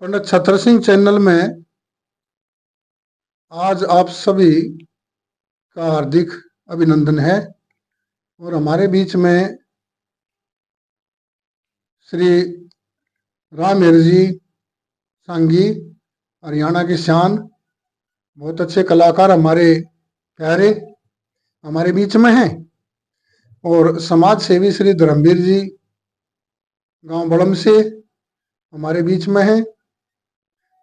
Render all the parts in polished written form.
पंडित Chhatar Singh channel में आज आप सभी का हार्दिक अभिनंदन है। और हमारे बीच में श्री रामवीर जी सांगी, हरियाणा की शान, बहुत अच्छे कलाकार हमारे प्यारे हमारे बीच में हैं। और समाज सेवी श्री धर्मवीर जी गांव बड़म से हमारे बीच में हैं।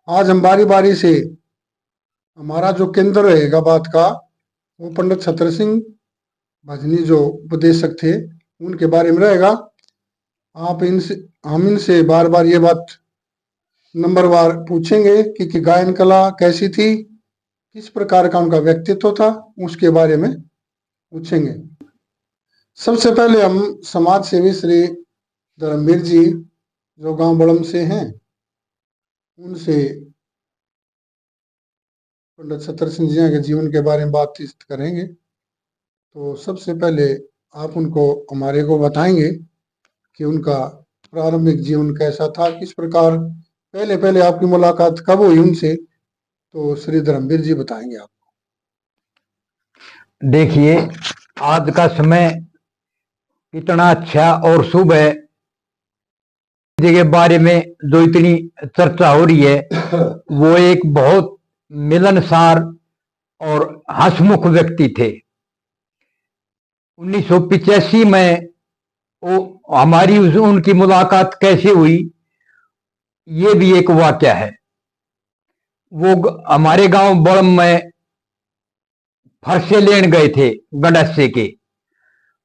आज हम बारी बारी से हमारा जो केंद्र रहेगा बात का, वो पंडित छतर सिंह भजनी जो उपदेशक थे उनके बारे में रहेगा। हम इनसे बार बार ये बात नंबरवार पूछेंगे कि गायन कला कैसी थी, किस प्रकार का उनका व्यक्तित्व था, उसके बारे में पूछेंगे। सबसे पहले हम समाज सेवी श्री धर्मवीर जी जो गांव बड़म से हैं उनसे पंडित छतर सिंह जी के जीवन के बारे में बातचीत करेंगे। तो सबसे पहले आप उनको हमारे को बताएंगे कि उनका प्रारंभिक जीवन कैसा था, किस प्रकार पहले पहले आपकी मुलाकात कब हुई उनसे, तो श्री धर्मवीर जी बताएंगे आपको। देखिए, आज का समय कितना अच्छा और शुभ है। के बारे में जो इतनी चर्चा हो रही है वो एक बहुत मिलनसार और हंसमुख व्यक्ति थे। 1985 में वो हमारी उनकी मुलाकात कैसे हुई, ये भी एक वाकया है। वो हमारे गांव बड़म में फरसे लेन गए थे गंडसे के,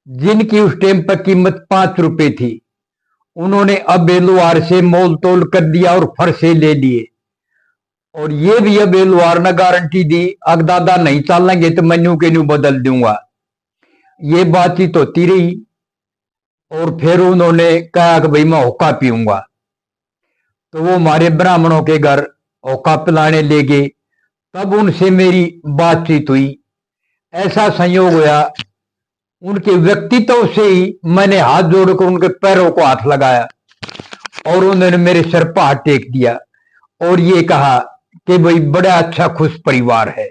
जिनकी उस टाइम पर कीमत 5 रुपए थी। उन्होंने अब बेलुआर से मोल तोल कर दिया और फरसे ले लिए। और ये भी अब बेलुआर ने गारंटी दी, अग दादा नहीं चलेंगे तो मैं के न्यू बदल दूंगा। ये बातचीत होती रही और फिर उन्होंने कहा कि भाई मैं होका पीऊंगा। तो वो हमारे ब्राह्मणों के घर होका पिलाने ले गए। तब उनसे मेरी बातचीत हुई। ऐसा संयोग हुआ, उनके व्यक्तित्व से ही मैंने हाथ जोड़कर उनके पैरों को हाथ लगाया और उन्होंने मेरे सिर पर हाथ टेक दिया और ये कहा कि भाई बड़ा अच्छा खुश परिवार है।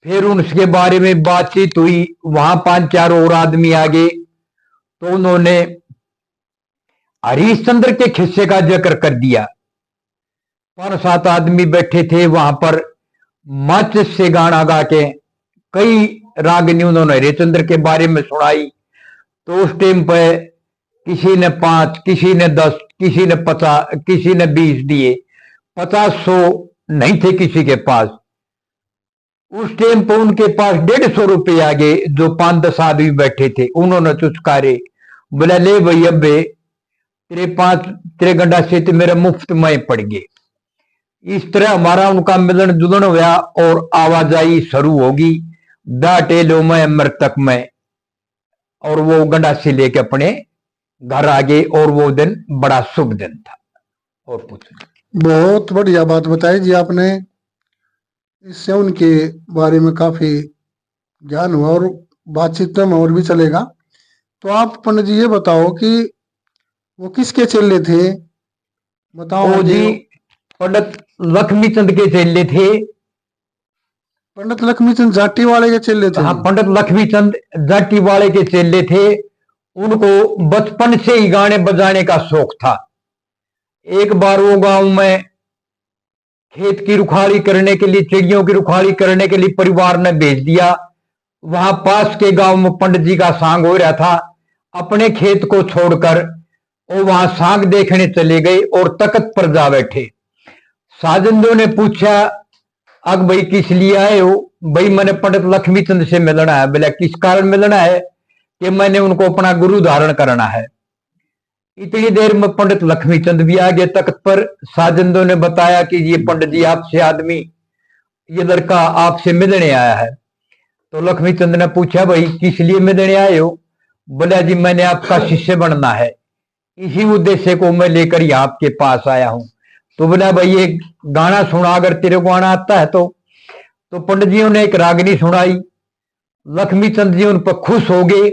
फिर उनके बारे में बातचीत हुई। वहां 5-4 और आदमी आ गए तो उन्होंने हरिश्चंद्र के खिस्से का जिक्र कर दिया। 5-7 आदमी बैठे थे वहां पर, माचिस से गाना गा के कई रागनी उन्होंने हरिश्चंद्र के बारे में सुनाई। तो उस टाइम पे किसी ने 5, किसी ने 10, किसी ने 50, किसी ने 20 दिए। 50-100 नहीं थे किसी के पास। उस टाइम पर उनके पास 150 रुपये आ गए। जो 5-10 आदमी बैठे थे उन्होंने चुचकारे, बोला ले भाई अबे तेरे गंडा से तो मेरा मुफ्त में पड़ गए। इस तरह हमारा उनका मिलन जुलन हुआ और आवाजाही शुरू होगी दाटेलो में मृतक में। और वो गंडासी लेके अपने घर आ गए और वो दिन बड़ा शुभ दिन था। और पूछ, बहुत बढ़िया बात बताई जी आपने। इससे उनके बारे में काफी ज्ञान हुआ और बातचीत में और भी चलेगा। तो आप पंडित जी ये बताओ कि वो किसके चेले थे, बताओ जी। पंडित लक्ष्मी चंद के चेले थे। पंडित लक्ष्मी चंद जाटी वाले के चेले थे? हाँ, पंडित लक्ष्मी चंद जाटी वाले के चेले थे। उनको बचपन से ही गाने बजाने का शौक था। एक बार वो गांव में खेत की रुखाड़ी करने के लिए, चिड़ियों की रुखाड़ी करने के लिए परिवार ने भेज दिया। वहां पास के गांव में पंडित जी का सांग हो रहा था। अपने खेत को छोड़कर वो वहां सांग देखने चले गए और तख्त पर जा बैठे। साजंदों ने पूछा, अग भाई किस लिए आए हो? भाई मैंने पंडित लक्ष्मी चंद से मिलना है। बोला किस कारण मिलना है? कि मैंने उनको अपना गुरु धारण करना है। इतनी देर में पंडित लक्ष्मी चंद भी आ गए तख्त पर। साजंदों ने बताया कि ये पंडित जी आपसे आदमी, ये लड़का आपसे मिलने आया है। तो लक्ष्मी चंद ने पूछा, भाई किस लिए मिलने आए हो? बोला जी मैंने आपका शिष्य बनना है, इसी उद्देश्य को मैं लेकर यहाँ आपके पास आया हूं। तो बोला भाई एक गाना सुना, अगर तेरे को गाना आता है तो पंडित जी ने एक रागनी सुनाई। लक्ष्मी चंद जी उन पर खुश हो गए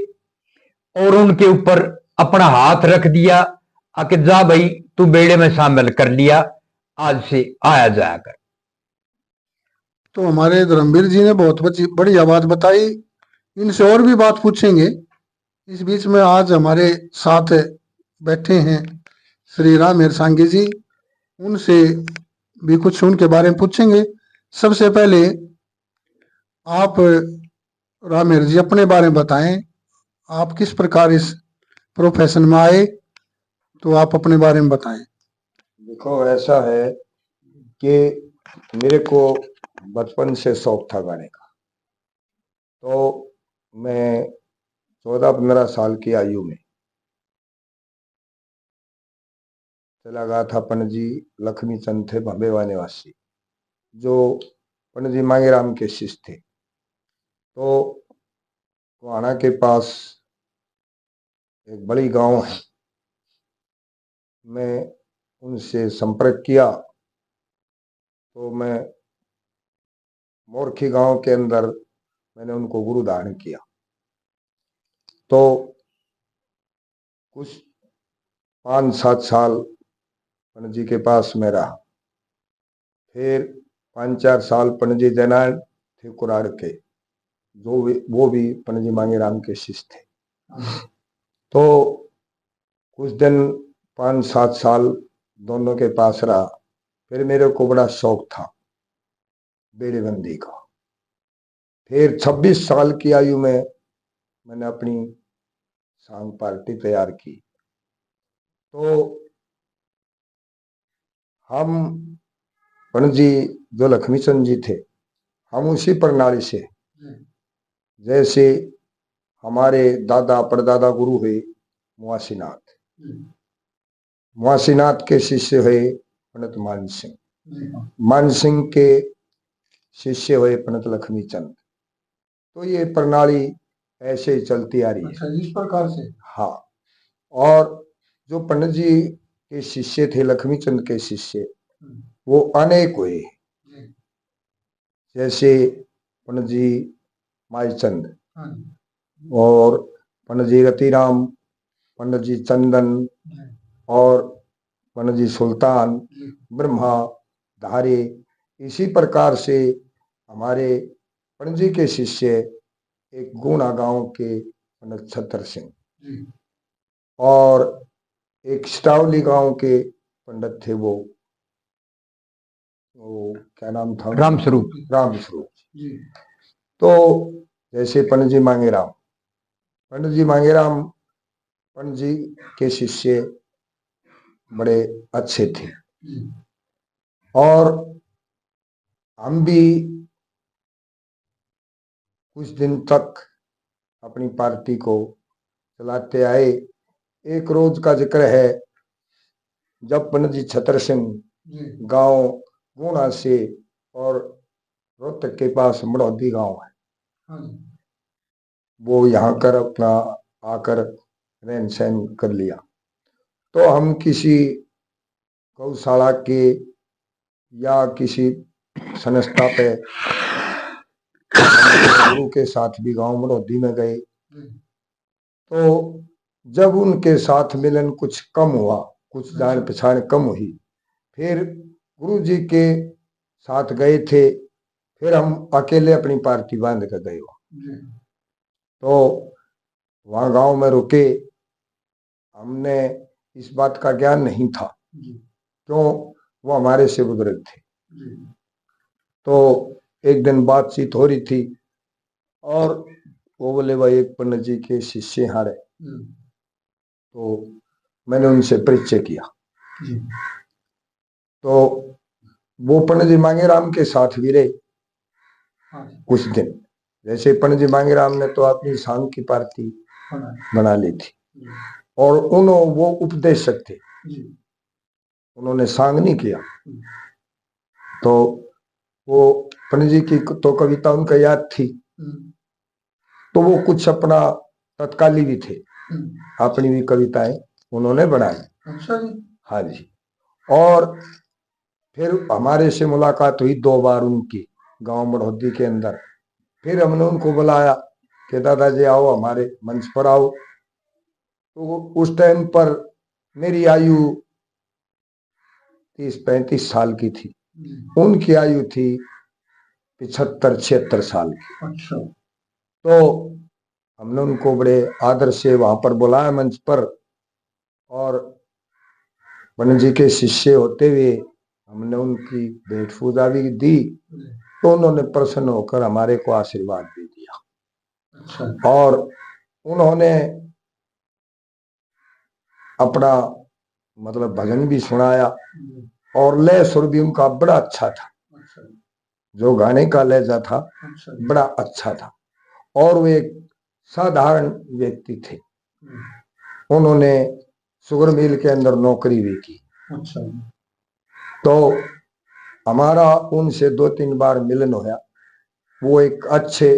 और उनके ऊपर अपना हाथ रख दिया। आके जा भाई तू बेड़े में शामिल कर लिया, आज से आया जाया कर। तो हमारे धर्मवीर जी ने बहुत बढ़िया बात बताई, इनसे और भी बात पूछेंगे। इस बीच में आज हमारे साथ बैठे हैं श्री राम सांगी जी, उनसे भी कुछ उनके बारे में पूछेंगे। सबसे पहले आप रामेर जी अपने बारे में बताएं, आप किस प्रकार इस प्रोफेशन में आए, तो आप अपने बारे में बताएं। देखो, ऐसा है कि मेरे को बचपन से शौक था गाने का। तो मैं 14-15 साल की आयु में चला गया था। पणजी लक्ष्मी चंद थे भंबेवा निवासी, जो पणजी मांगेराम के शिष्य थे। तो टोहाना के पास एक बड़ी गांव है, मैं उनसे संपर्क किया। तो मैं मोरखी गांव के अंदर मैंने उनको गुरु धारण किया। तो कुछ 5-7 साल पणजी के पास में रहा। फिर 5-4 साल पणजी जैनायण थे कुराड़ के, जो वो भी पणजी मांगेराम के शिष्य थे। तो कुछ दिन 5-7 साल दोनों के पास रहा। फिर मेरे को बड़ा शौक था बेड़ेबंदी का। फिर 26 साल की आयु में मैंने अपनी सांग पार्टी तैयार की। तो हम पणजी जो लक्ष्मीचंद जी थे, हम उसी प्रणाली से, जैसे हमारे दादा परदादा गुरु हुए मुआसीनाथ, मुआसीनाथ के शिष्य हुए पंडित मान सिंह, मान सिंह के शिष्य हुए पंडित लक्ष्मीचंद। तो ये प्रणाली ऐसे ही चलती आ रही है। अच्छा, इस प्रकार से। हाँ, और जो पंडित जी के शिष्य थे, लक्ष्मीचंद के शिष्य, वो अनेक हुए। जैसे पंडित जी माईचंद और पंडित जी रतिराम, पंडित जी चंदन और पंडित जी सुल्तान, ब्रह्मा, धारे। इसी प्रकार से हमारे पंडित जी के शिष्य एक गुणा गांव के पंडित छतर सिंह और एक स्टावली गांव के पंडित थे, वो क्या नाम था? रामस्वरूप। रामस्वरूप। तो जैसे पंडित जी मांगेराम, पंडित जी मांगेराम पंडित जी के शिष्य बड़े अच्छे थे। और हम भी कुछ दिन तक अपनी पार्टी को चलाते आए। एक रोज का जिक्र है, जब पंडित जी छतर सिंह गांव गुणा से और रोहतक के पास मड़ौदी गांव है, वो यहाँ कर अपना आकर रहन सहन कर लिया। तो हम किसी गौशाला के या किसी संस्था पे गुरु के साथ भी गांव मड़ौदी में गए। तो जब उनके साथ मिलन कुछ कम हुआ, कुछ जान पहचान कम हुई, फिर गुरु जी के साथ गए थे। फिर हम अकेले अपनी पार्टी बांध कर गए। तो वहां गांव में रुके। हमने इस बात का ज्ञान नहीं था, क्यों, वो हमारे से बुजुर्ग थे। तो एक दिन बातचीत हो रही थी और वो बोले, भाई एक पंडित जी के शिष्य हारे। तो मैंने उनसे परिचय किया। तो वो पंडित जी मांगेराम के साथ भी रहे कुछ दिन। जैसे पंडित जी मांगेराम ने तो अपनी सांग की पार्टी बना ली थी, और वो उपदेशक थे, उन्होंने सांग नहीं किया। तो वो पंडित जी की तो कविता उनको याद थी, तो वो कुछ अपना तत्काली भी थे, अपनी भी कविताएं उन्होंने बनाई। अच्छा जी। हाँ जी। और फिर हमारे से मुलाकात हुई 2 बार उनकी गांव मड़ौदी के अंदर। फिर हमने उनको बुलाया कि दादाजी आओ, हमारे मंच पर आओ। तो उस टाइम पर मेरी आयु 30-35 साल की थी। उनकी आयु थी 75-76 साल की। अच्छा। तो हमने उनको बड़े आदर से वहां पर बुलाया मंच पर, और पंडित जी के शिष्य होते हुए हमने उनकी भेंट पूजा भी दी। तो उन्होंने प्रसन्न होकर हमारे को आशीर्वाद भी दिया। अच्छा। और उन्होंने अपना मतलब भजन भी सुनाया, और लय सुर भी उनका बड़ा अच्छा था। जो गाने का लहजा था बड़ा अच्छा था। और वे एक साधारण व्यक्ति थे। उन्होंने शुगर मिल के अंदर नौकरी भी की। अच्छा। तो हमारा उनसे 2-3 बार मिलन होया। वो एक अच्छे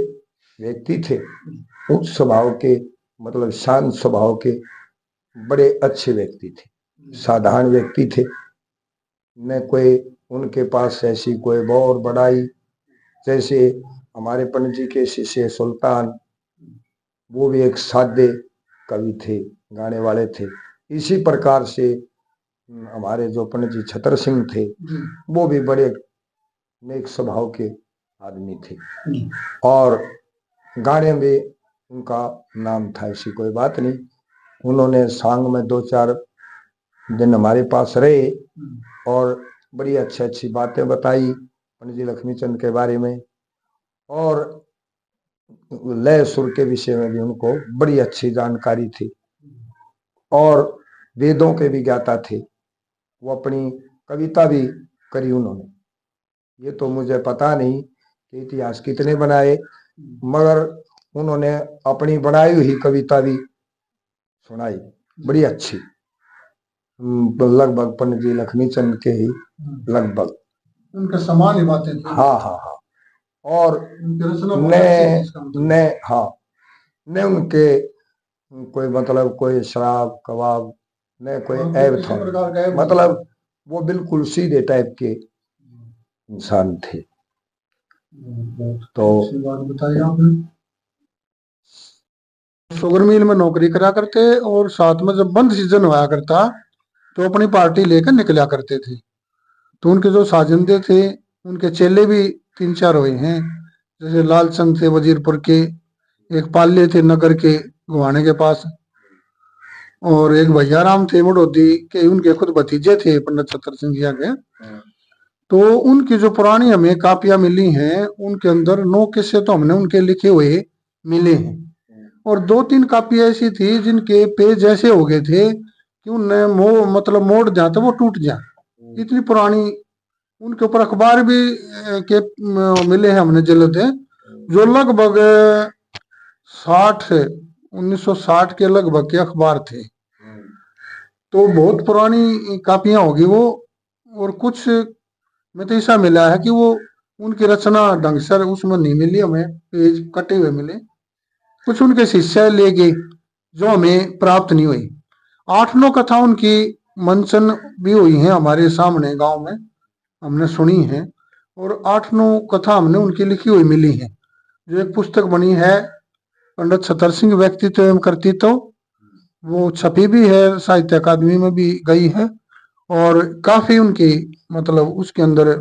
व्यक्ति थे, उच्च स्वभाव के, मतलब शांत स्वभाव के, बड़े अच्छे व्यक्ति थे, साधारण व्यक्ति थे। न कोई उनके पास ऐसी कोई बहुत बड़ाई, जैसे हमारे पंडित जी के शिष्य सुल्तान, वो भी एक सादे कवि थे, गाने वाले थे। इसी प्रकार से हमारे जो पंडित जी छतर सिंह थे, वो भी बड़े नेक स्वभाव के आदमी थे। और गाने में उनका नाम था, ऐसी कोई बात नहीं। उन्होंने सांग में 2-4 दिन हमारे पास रहे और बड़ी अच्छी अच्छी बातें बताई पंडित जी लक्ष्मीचंद के बारे में, और लय सुर के विषय में भी उनको बड़ी अच्छी जानकारी थी, और वेदों के भी ज्ञाता थे। वो अपनी कविता भी करी उन्होंने। ये तो मुझे पता नहीं कि इतिहास कितने बनाए, मगर उन्होंने अपनी बनाई हुई कविता भी सुनाई, बड़ी अच्छी। लगभग पंडित जी लक्ष्मीचंद के ही लगभग उनके समान ही बातें थी। हाँ हाँ हाँ। और ने उनके कोई मतलब कोई शराब कबाब न कोई ऐब था, मतलब वो बिल्कुल सीधे टाइप के इंसान थे। तो बात बताई आपने। शुगर मिल में नौकरी करा करते, और साथ में जब बंद सीजन हुआ करता तो अपनी पार्टी लेकर निकला करते थे। तो उनके जो साजिंदे थे, उनके चेले भी 3-4 हुए हैं। जैसे लालचंद थे वजीरपुर के, एक पाल्य थे नगर के गुवाने के पास, और एक भैया राम थे मडोदी के, उनके खुद भतीजे थे पंडित छतर सिंह जी के। तो उनकी जो पुरानी हमें कापियां मिली हैं, उनके अंदर 9 किस्से तो हमने उनके लिखे हुए मिले हैं, और 2-3 कापियां ऐसी थी जिनके पेज ऐसे हो गए थे कि उनने मतलब मोड़ जा तो वो टूट जा, इतनी पुरानी। उनके ऊपर अखबार भी के मिले हैं हमने जलते, जो लगभग 1960 के लगभग के अखबार थे। तो बहुत पुरानी कापियां होगी वो। और कुछ में तो ऐसा मिला है कि वो उनकी रचना ढंग से उसमें नहीं मिली हमें, पेज कटे हुए मिले। कुछ उनके शिष्य ले गए जो हमें प्राप्त नहीं हुई। 8-9 कथा उनकी मंचन भी हुई हैं हमारे सामने गांव में, हमने सुनी है। और 8-9 कथा हमने उनकी लिखी हुई मिली है, जो एक पुस्तक बनी है पंडित छतर सिंह व्यक्तित्व एवं कर्तृत्व। वो छपी भी है, साहित्य अकादमी में भी गई है, और काफी उनकी मतलब उसके अंदर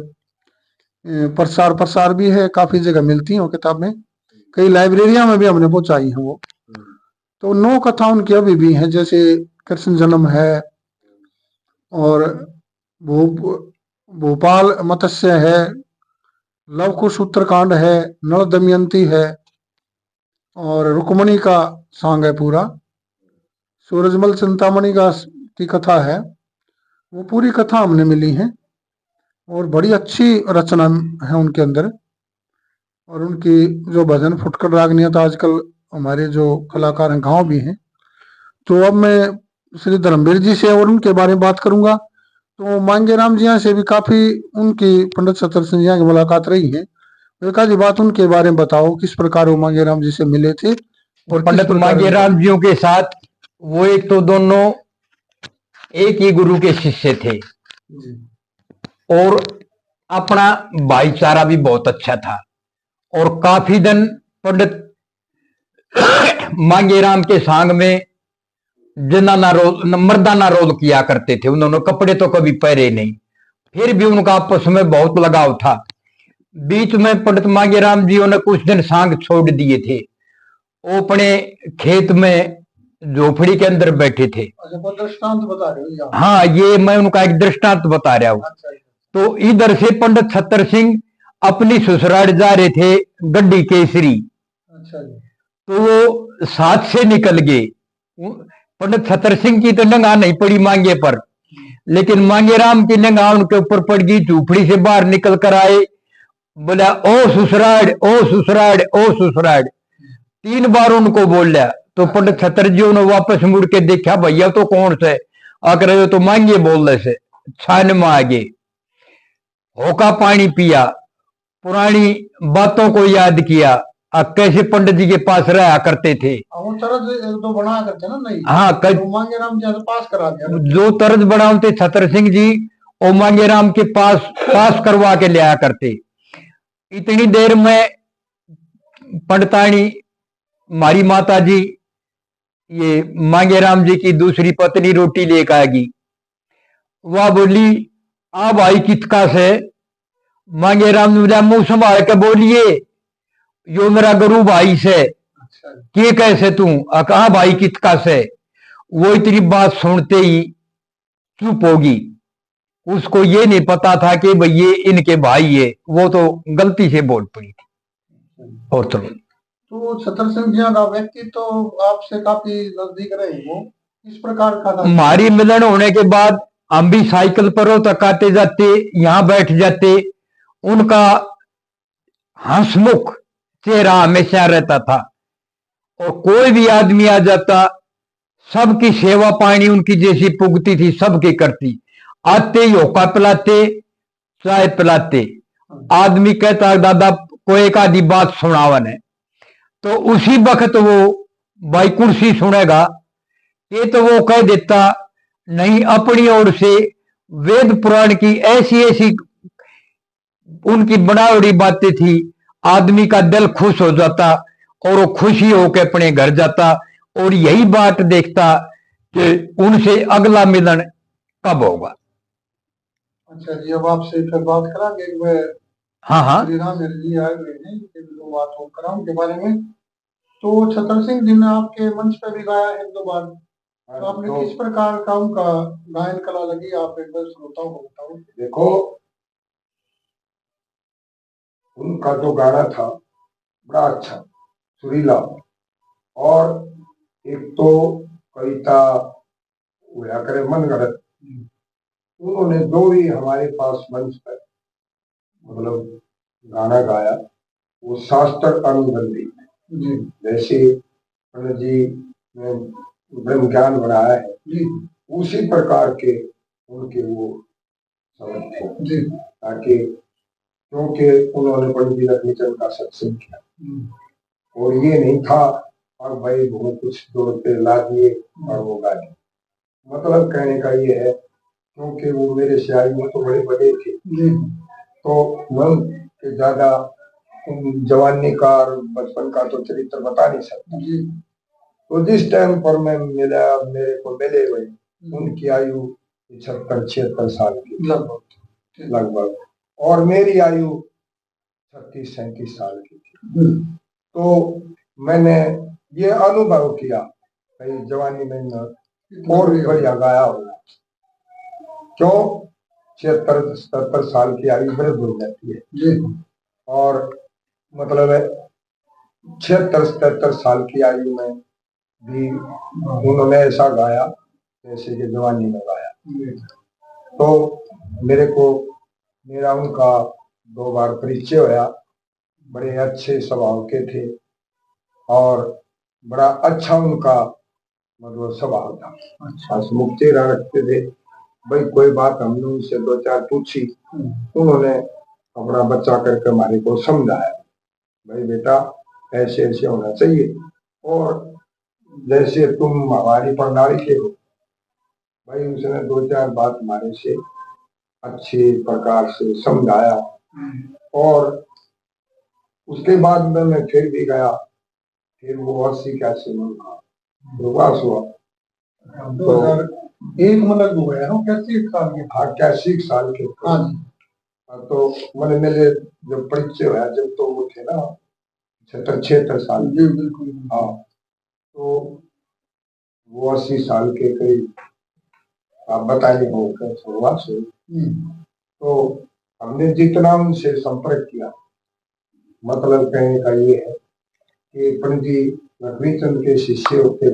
प्रसार भी है, काफी जगह मिलती हैं वो किताबें, कई लाइब्रेरिया में भी हमने पहुंचाई है वो। तो 9 कथा उनकी अभी भी हैं, जैसे कृष्ण जन्म है, और भोपाल मत्स्य है, लवकुश उत्तरकांड है, नल दमयंती है, और रुक्मणी का सांग है पूरा, सूरजमल चिंतामणि की कथा है। वो पूरी कथा हमने मिली है, और बड़ी अच्छी रचना है उनके अंदर। और उनकी जो भजन फुटकर रागनिया, तो आजकल हमारे जो कलाकार हैं गांव भी हैं। तो अब मैं श्री धर्मवीर जी से और उनके बारे में बात करूंगा। तो मांगेराम जी से भी काफी उनकी पंडित छतर सिंह जी की मुलाकात रही है। एक आधी बात उनके बारे में बताओ, किस प्रकार वो मांगेराम जी से मिले थे। और पंडित मांगेराम जी के साथ वो एक तो दोनों एक ही गुरु के शिष्य थे, और अपना भाईचारा भी बहुत अच्छा था। और काफी दिन पंडित मांगेराम के सांग में जनाना रोल मर्दाना रोल किया करते थे। उन्होंने कपड़े तो कभी पहरे नहीं, फिर भी उनका आपस में बहुत लगाव था। बीच में पंडित मांगेराम जी ने कुछ दिन सांग छोड़ दिए थे। वो अपने खेत में झोपड़ी के अंदर बैठे थे। अच्छा, वो दृष्टांत बता रहे हो या? हाँ, ये मैं उनका एक दृष्टांत बता रहा हूँ। अच्छा, तो इधर से पंडित छतर सिंह अपनी ससुराल जा रहे थे गड्डी केसरी। अच्छा जी। तो वो साथ से निकल गए। पंडित छतर सिंह की तो नंगा नहीं पड़ी मांगे पर, लेकिन मांगेराम की नंगा उनके ऊपर पड़ गई। झूपड़ी से बाहर निकल कर आए, बोला ओ ससुराल, ओ ससुराल, ओ ससुराल, 3 बार उनको बोल लिया। तो पंडित छतर जी ने वापस मुड़ के देखा, भैया तो कौन से आकर तो मांगे बोल रहे से। छान में आगे होका पानी पिया, पुरानी बातों को याद किया, कैसे पंडित जी के पास रहा करते थे। वो तरज तो बना करते ना, नहीं? हाँ, तो मांगेराम जी से पास करा दिया। जो तरज बनाते छतर सिंह जी और मांगेराम के पास करवा के लिया करते। इतनी देर में पंडितानी मारी माता जी, ये मांगेराम जी की दूसरी पत्नी, रोटी लेकर आएगी। वह बोली आ भाई कितका से? मांगेराम ने बोला मुंह संभाल के बोलिए, यो मेरा गुरु भाई से। अच्छा। के कैसे तू? कहा भाई कितका से? वो इतनी बात सुनते ही चुप होगी। उसको ये नहीं पता था कि भाई ये इनके भाई है, वो तो गलती से बोल पड़ी थी। और तो छतर सिंह जी का व्यक्ति तो आपसे काफी नजदीक रहे, वो इस प्रकार का था। हमारी मिलन होने के बाद हम भी साइकिल पर तक आते जाते, यहाँ बैठ जाते। उनका हंसमुख चेहरा हमेशा रहता था, और कोई भी आदमी आ जाता, सबकी सेवा पानी उनकी जैसी पुगती थी, सबकी करती। आते ही होका पिलाते, चाय पिलाते। आदमी कहता दादा कोई एक आधी बात सुनावन है, तो उसी वक्त वो भाई कुर्सी सुनेगा, ये तो वो कह देता नहीं, अपनी ओर से वेद पुराण की ऐसी ऐसी उनकी बनावटी बातें थी। आदमी का दिल खुश हो जाता और वो खुशी होकर अपने घर जाता, और यही बात देखता कि उनसे अगला मिलन कब होगा। अच्छा जी, अब आपसे फिर बात करांगे। हाँ हाँ, श्री राम जी आए हुए हैं, तो बात हो करा उनके बारे में। तो छतर सिंह जी ने आपके मंच पे भी गाया है 2 बार, तो आपने किस प्रकार का उनका गायन कला लगी, आप एक बार श्रोताओं को बताओ। देखो, उनका जो गाना था बड़ा अच्छा, सुरीला, और एक तो कविता हुआ करे मन गढ़त। उन्होंने जो भी हमारे पास मंच पर मतलब गाना गाया, वो शास्त्र अनुबंधी। जैसे पंडित जी ने ब्रह्म ज्ञान बनाया है, उसी प्रकार के उनके वो समझ थे। ताकि क्योंकि उन्होंने पंडित जी लक्ष्मीचंद का सत्संग किया, और ये नहीं था और भाई वो कुछ जोड़ते ला दिए और वो गा दिए। मतलब कहने का ये है, क्योंकि वो मेरे से आयु में तो बड़े बड़े थे, तो मैं ज्यादा जवानी का और बचपन का तो चरित्र बता नहीं सकता। तो जिस टाइम पर मैं मिला, मेरे को मिले हुए, उनकी आयु 75-76 साल की लगभग, और मेरी आयु 36-37 साल की थी। तो मैंने ये अनुभव किया भाई जवानी में और भी बढ़िया गाया होगा। क्यों? 76-77 साल की आयु वृद्ध हो जाती है, और मतलब 76-77 साल की आयु में भी उन्होंने ऐसा गाया जैसे कि जवानी में गाया। तो मेरा उनका 2 बार परिचय होया। बड़े अच्छे स्वभाव के थे, और बड़ा अच्छा उनका मतलब स्वभाव था। अच्छा, मुख चेहरा रखते थे। भाई कोई बात हमने उनसे 2-4 पूछी, उन्होंने अपना बच्चा करके हमारे को समझाया, भाई बेटा ऐसे ऐसे होना चाहिए, और जैसे तुम हमारी प्रणाली के हो। भाई उसने 2-4 बात हमारे से अच्छे प्रकार से समझाया, और उसके बाद में मैं फिर भी गया, फिर वो 80-81 में प्रवास हुआ। एक मतलब हो गया ना, कैसे साल के? हाँ 81 साल के थे। हाँ जी। तो मैंने मेरे जब परिचय हुआ जब तो वो थे ना 76 साल जी बिल्कुल। हाँ तो वो 80 साल के करीब आप बताइए हो गए शुरुआत से। तो हमने जितना उनसे संपर्क किया मतलब कहने का ये है कि पंडित जी लक्ष्मी चंद के शिष्य होते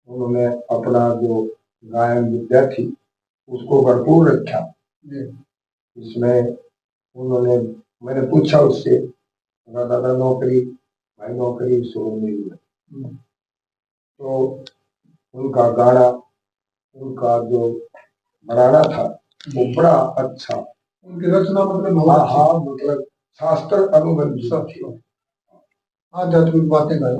उन्होंने अपना जो गायन विद्या थी उसको भरपूर रखा। इसमें उन्होंने मैंने पूछा उससे दादा नौकरी भाई नौकरी शुरू नहीं हुई तो उनका गाना उनका जो बनाना था वो बड़ा अच्छा उनकी रचना मतलब हाँ मतलब शास्त्र अनुबंध थी आध्यात्मिक बातें गाई।